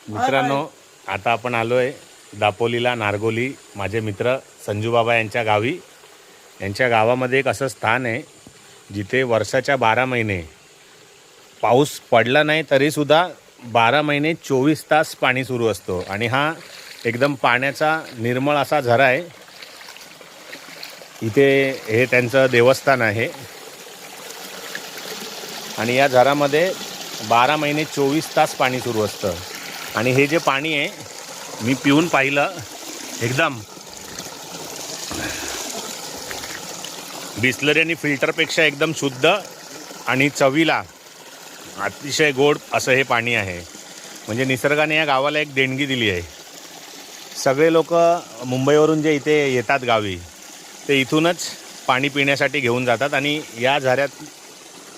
मित्रांनो, आता आपण आलोय दापोलीला, नारगोली. माझे मित्र संजू बाबा यांच्या गावी. यांच्या गावामध्ये एक असं स्थान आहे जिथे वर्षाच्या 12 महिने पाऊस पडला नाही तरीसुद्धा 12 महिने 24 तास पाणी सुरू असतो. आणि हा एकदम पाण्याचा निर्मळ असा झरा आहे. इथे हे त्यांचं देवस्थान आहे आणि या झरामध्ये 12 महिने 24 तास पाणी सुरू असतं. आणि हे जे पाणी आहे मी पिऊन पाहिलं, एकदम बिसलरी आणि फिल्टरपेक्षा एकदम शुद्ध आणि चवीला अतिशय गोड असं हे पाणी आहे. म्हणजे निसर्गाने या गावाला एक देणगी दिली आहे. सगळे लोक मुंबईवरून जे इथे येतात गावी, ते इथूनच पाणी पिण्यासाठी घेऊन जातात आणि या झऱ्यातलं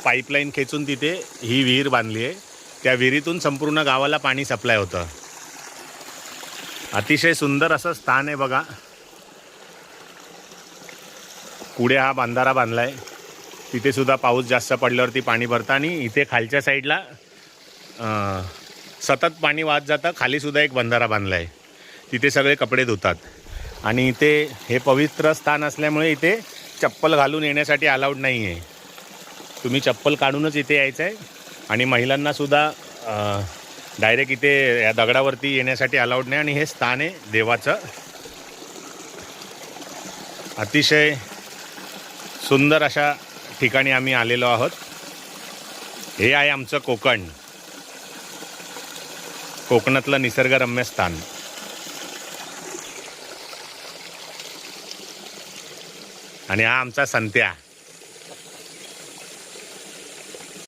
पाईपलाईन खेचून तिथे ही विहीर बांधली आहे. त्या विहिरीतून संपूर्ण गावाला पाणी सप्लाय होतं. अतिशय सुंदर असं स्थान आहे बघा. पुढे हा बांधारा बांधला आहे. तिथे सुद्धा पाऊस जास्त पडल्यावरती पाणी भरतं आणि इथे खालच्या साईडला सतत पाणी वाहत जातं. खालीसुद्धा एक बंधारा बांधला आहे. तिथे सगळे कपडे धुतात. आणि इथे हे पवित्र स्थान असल्यामुळे इथे चप्पल घालून येण्यासाठी अलाउड नाही आहे. तुम्ही चप्पल काढूनच इथे यायचं आहे. आणि महिलांनासुद्धा डायरेक्ट इथे या दगडावरती येण्यासाठी अलाउड नाही. आणि हे स्थान आहे देवाचं. अतिशय सुंदर अशा ठिकाणी आम्ही आलेलो आहोत. हे आहे आमचं कोकण, कोकणातलं निसर्गरम्य स्थान. आणि हा आमचा संत्या.